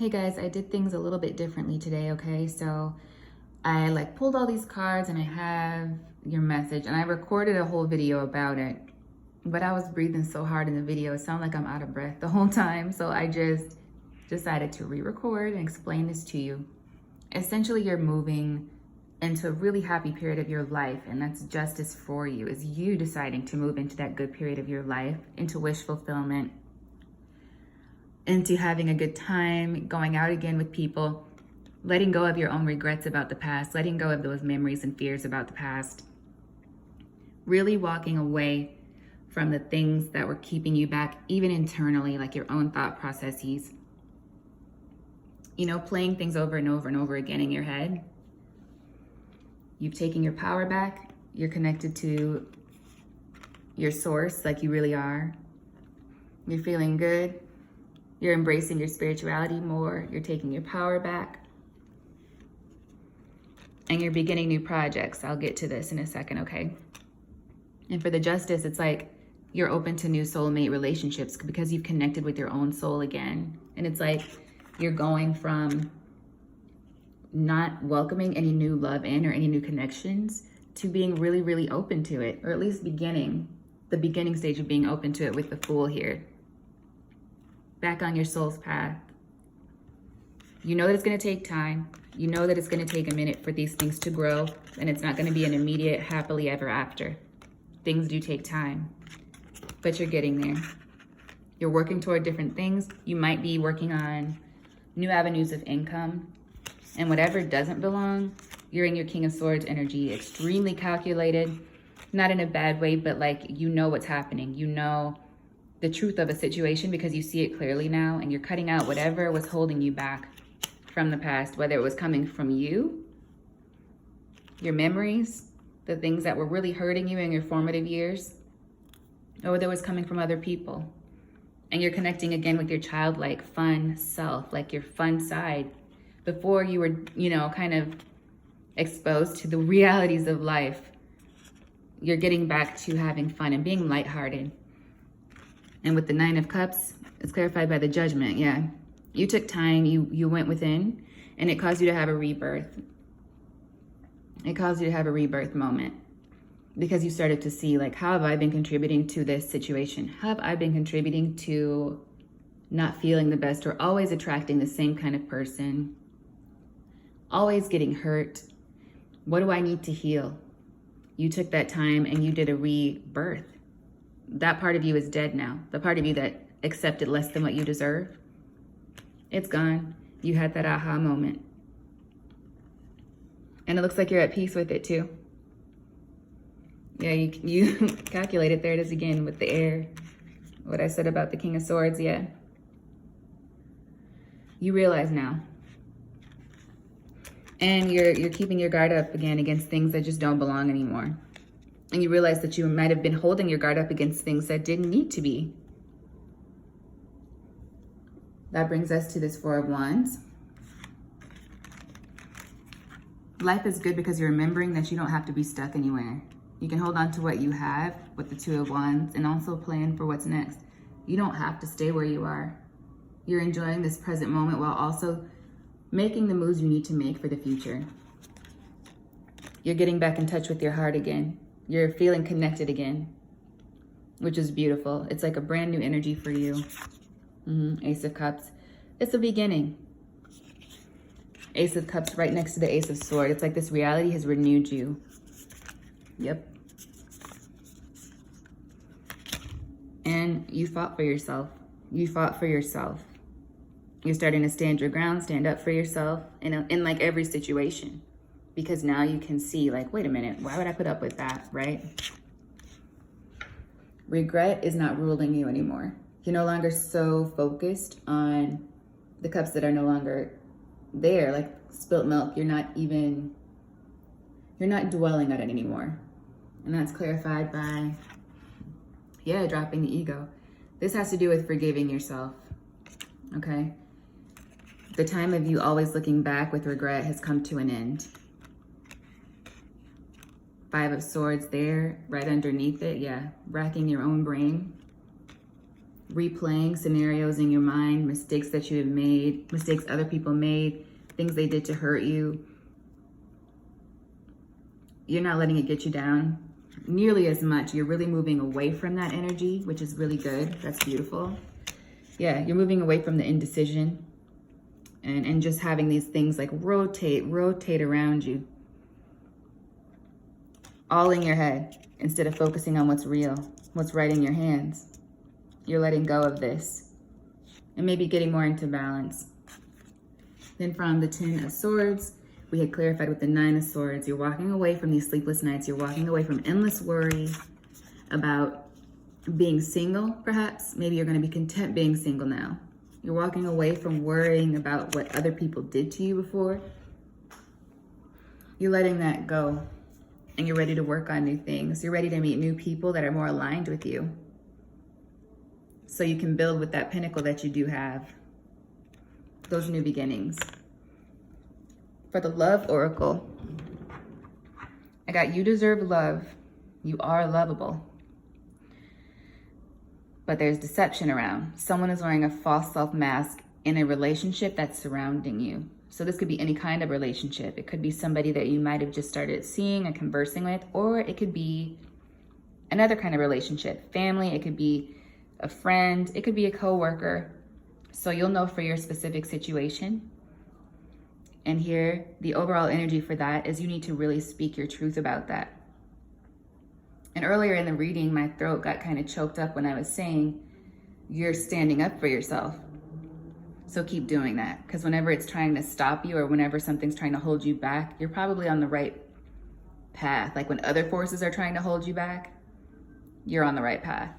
Hey guys, I did things a little bit differently today, okay? So I pulled all these cards and I have your message and I recorded a whole video about it, but I was breathing so hard in the video, it sounded like I'm out of breath the whole time. So I just decided to re-record and explain this to you. Essentially, you're moving into a really happy period of your life, and that's justice for you. Is you deciding to move into that good period of your life, into wish fulfillment, into having a good time, going out again with people, letting go of your own regrets about the past, letting go of those memories and fears about the past, really walking away from the things that were keeping you back, even internally, like your own thought processes. You know, playing things over and over and over again in your head. You've taken your power back. You're connected to your source like you really are. You're feeling good. You're embracing your spirituality more. You're taking your power back. And you're beginning new projects. I'll get to this in a second, okay? And for the justice, it's like you're open to new soulmate relationships because you've connected with your own soul again. And it's like you're going from not welcoming any new love in or any new connections to being really, really open to it, or at least the beginning stage of being open to it with the Fool here. Back on your soul's path. You know that it's going to take time. You know that it's going to take a minute for these things to grow, and it's not going to be an immediate happily ever after. Things do take time, but you're getting there. You're working toward different things. You might be working on new avenues of income, and whatever doesn't belong, you're in your King of Swords energy, extremely calculated, not in a bad way, but like you know what's happening. You know the truth of a situation because you see it clearly now, and you're cutting out whatever was holding you back from the past, whether it was coming from you, your memories, the things that were really hurting you in your formative years, or whether it was coming from other people. And you're connecting again with your childlike, fun self, like your fun side, before you were, kind of exposed to the realities of life. You're getting back to having fun and being lighthearted. And with the Nine of Cups, it's clarified by the Judgment, yeah. You took time, you went within, and it caused you to have a rebirth. It caused you to have a rebirth moment because you started to see, how have I been contributing to this situation? How have I been contributing to not feeling the best or always attracting the same kind of person? Always getting hurt. What do I need to heal? You took that time and you did a rebirth. That part of you is dead now. The part of you that accepted less than what you deserve, it's gone. You had that aha moment. And it looks like you're at peace with it too. Yeah, you calculated. There it is again with the air. What I said about the King of Swords, yeah. You realize now. And you're keeping your guard up again against things that just don't belong anymore. And you realize that you might have been holding your guard up against things that didn't need to be. That brings us to this Four of Wands. Life is good because you're remembering that you don't have to be stuck anywhere. You can hold on to what you have with the Two of Wands and also plan for what's next. You don't have to stay where you are. You're enjoying this present moment while also making the moves you need to make for the future. You're getting back in touch with your heart again. You're feeling connected again, which is beautiful. It's like a brand new energy for you. Ace of Cups. It's the beginning. Ace of Cups right next to the Ace of Swords. It's like this reality has renewed you. Yep. And you fought for yourself. You fought for yourself. You're starting to stand your ground, stand up for yourself in every situation. Because now you can see, wait a minute, why would I put up with that, right? Regret is not ruling you anymore. You're no longer so focused on the cups that are no longer there, like spilt milk. You're not dwelling on it anymore. And that's clarified by, dropping the ego. This has to do with forgiving yourself, okay? The time of you always looking back with regret has come to an end. Five of Swords there, right underneath it, yeah. Racking your own brain. replaying scenarios in your mind, mistakes that you have made, mistakes other people made, things they did to hurt you. You're not letting it get you down nearly as much. You're really moving away from that energy, which is really good. That's beautiful. Yeah, you're moving away from the indecision and just having these things like rotate around you, all in your head, instead of focusing on what's real, what's right in your hands. You're letting go of this and maybe getting more into balance. Then from the 10 of Swords, we had clarified with the 9 of Swords. You're walking away from these sleepless nights. You're walking away from endless worry about being single, perhaps. Maybe you're going to be content being single now. You're walking away from worrying about what other people did to you before. You're letting that go, and you're ready to work on new things. You're ready to meet new people that are more aligned with you, so you can build with that pinnacle that you do have, those new beginnings. For the Love Oracle, I got you deserve love. You are lovable. But there's deception around. Someone is wearing a false self mask in a relationship that's surrounding you. So this could be any kind of relationship. It could be somebody that you might have just started seeing and conversing with, or it could be another kind of relationship. Family, it could be a friend, it could be a coworker. So you'll know for your specific situation. And here, the overall energy for that is you need to really speak your truth about that. And earlier in the reading, my throat got kind of choked up when I was saying, you're standing up for yourself. So keep doing that, because whenever it's trying to stop you or whenever something's trying to hold you back, you're probably on the right path. Like when other forces are trying to hold you back, you're on the right path.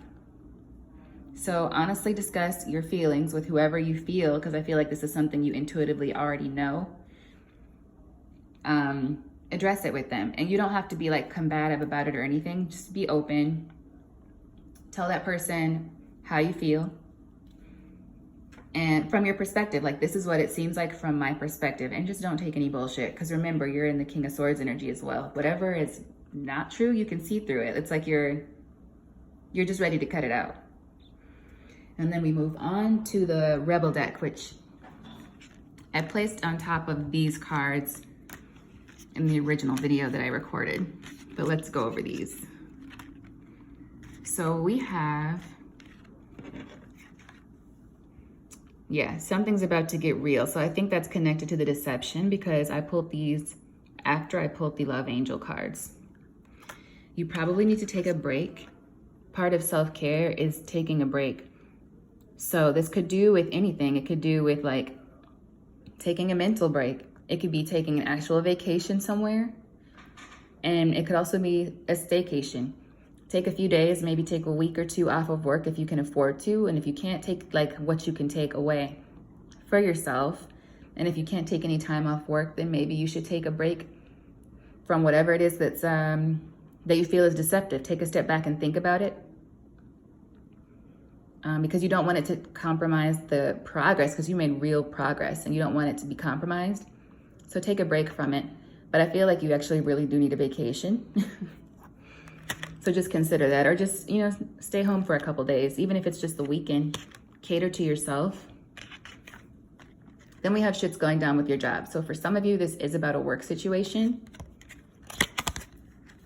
So honestly discuss your feelings with whoever you feel, because I feel like this is something you intuitively already know. Address it with them, and you don't have to be like combative about it or anything. Just be open. Tell that person how you feel, and from your perspective, like, this is what it seems like from my perspective, and just don't take any bullshit, because remember, you're in the King of Swords energy as well. Whatever is not true, you can see through it. It's like you're just ready to cut it out. And then we move on to the Rebel deck, which I placed on top of these cards in the original video that I recorded, but let's go over these. So we have, yeah, something's about to get real. So I think that's connected to the deception, because I pulled these after I pulled the Love Angel cards. You probably need to take a break. Part of self-care is taking a break. So this could do with anything. It could do with like taking a mental break. It could be taking an actual vacation somewhere. And it could also be a staycation. Take a few days, maybe take a week or 2 off of work if you can afford to. And if you can't, take like what you can take away for yourself. And if you can't take any time off work, then maybe you should take a break from whatever it is that's that you feel is deceptive. Take a step back and think about it. Because you don't want it to compromise the progress, because you made real progress and you don't want it to be compromised. So take a break from it. But I feel like you actually really do need a vacation. So just consider that, or just, you know, stay home for a couple days, even if it's just the weekend. Cater to yourself. Then we have shit's going down with your job. So for some of you, this is about a work situation.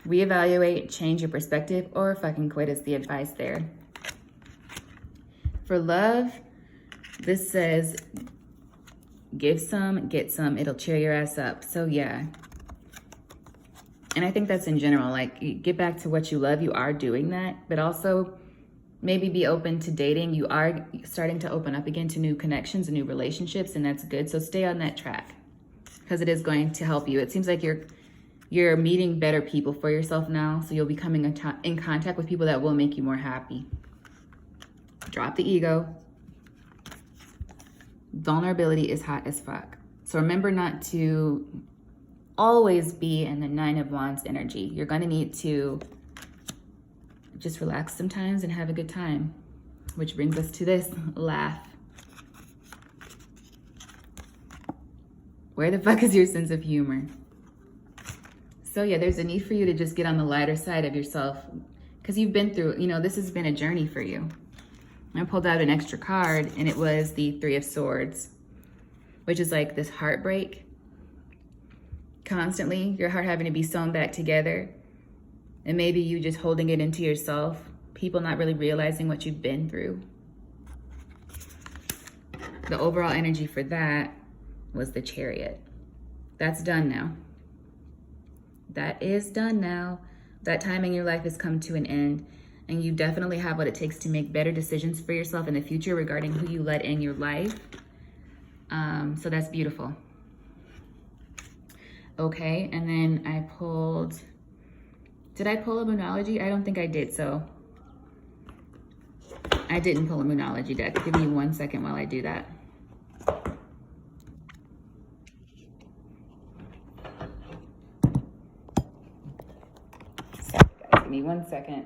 Reevaluate, change your perspective, or fucking quit is the advice there. For love, this says, give some, get some, it'll cheer your ass up. So yeah. And I think that's in general, like, you get back to what you love. You are doing that, but also maybe be open to dating. You are starting to open up again to new connections and new relationships, and that's good. So stay on that track, because it is going to help you. It seems like you're meeting better people for yourself now. So you'll be coming in contact with people that will make you more happy. Drop the ego. Vulnerability is hot as fuck. So remember not to always be in the 9 of Wands energy. You're going to need to just relax sometimes and have a good time. Which brings us to this, laugh. Where the fuck is your sense of humor? So yeah, there's a need for you to just get on the lighter side of yourself, because you've been through, you know, this has been a journey for you. I pulled out an extra card, and it was the Three of Swords, which is like this heartbreak. Constantly, your heart having to be sewn back together. And maybe you just holding it into yourself. People not really realizing what you've been through. The overall energy for that was the Chariot. That's done now. That is done now. That time in your life has come to an end. And you definitely have what it takes to make better decisions for yourself in the future regarding who you let in your life. So that's beautiful. Okay, and then I pulled, did I pull a Moonology? I don't think I did, so I didn't pull a Moonology deck. Give me 1 second while I do that. Sorry guys, give me 1 second.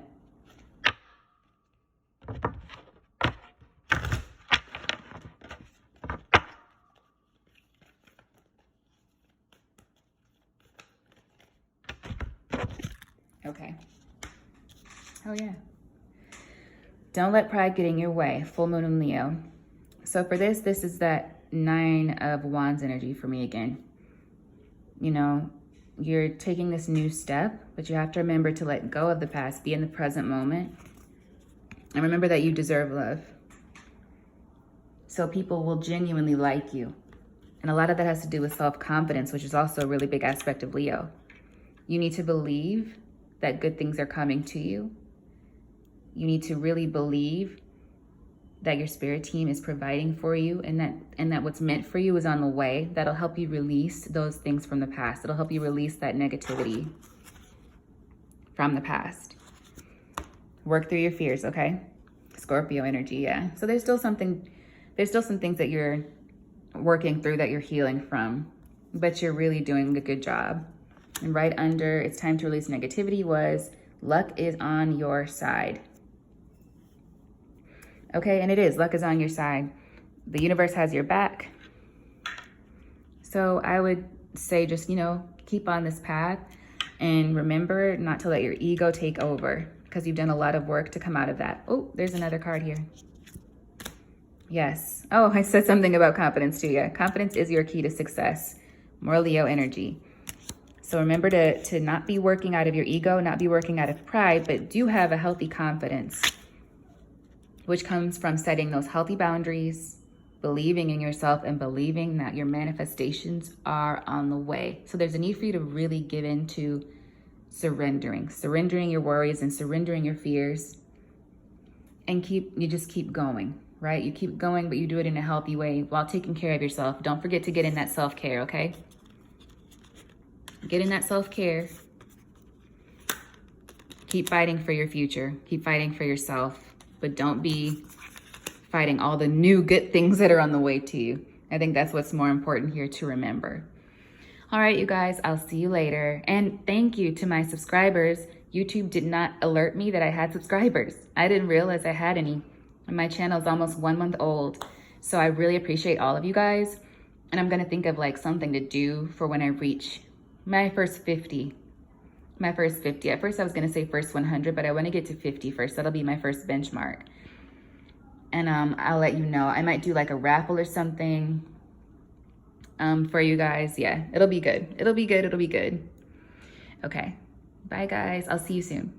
Okay. Oh yeah. Don't let pride get in your way. Full moon in Leo. So for this is that 9 of Wands energy for me again. You know, you're taking this new step, but you have to remember to let go of the past, be in the present moment, and remember that you deserve love. So people will genuinely like you. And a lot of that has to do with self-confidence, which is also a really big aspect of Leo. You need to believe that good things are coming to you. You need to really believe that your spirit team is providing for you, and that what's meant for you is on the way. That'll help you release those things from the past. It'll help you release that negativity from the past. Work through your fears, okay? Scorpio energy, yeah. So there's still some things that you're working through, that you're healing from, but you're really doing a good job. And right under, it's time to release negativity, was luck is on your side. Okay, and it is. Luck is on your side. The universe has your back. So I would say just, you know, keep on this path and remember not to let your ego take over, because you've done a lot of work to come out of that. Oh, there's another card here. Yes. Oh, I said something about confidence too. Yeah, confidence is your key to success. More Leo energy. So remember to not be working out of your ego, not be working out of pride, but do have a healthy confidence, which comes from setting those healthy boundaries, believing in yourself, and believing that your manifestations are on the way. So there's a need for you to really give into surrendering your worries and surrendering your fears, and you just keep going, right? You keep going, but you do it in a healthy way while taking care of yourself. Don't forget to get in that self-care, okay? Get in that self-care. Keep fighting for your future. Keep fighting for yourself, but don't be fighting all the new good things that are on the way to you. I think that's what's more important here to remember. All right, you guys, I'll see you later. And thank you to my subscribers. YouTube did not alert me that I had subscribers. I didn't realize I had any. And my channel is almost 1 month old. So I really appreciate all of you guys. And I'm gonna think of like something to do for when I reach my first 50. At first I was gonna say first 100, but I wanna get to 50 first. That'll be my first benchmark. And I'll let you know. I might do like a raffle or something for you guys. Yeah, it'll be good. It'll be good. Okay, bye guys. I'll see you soon.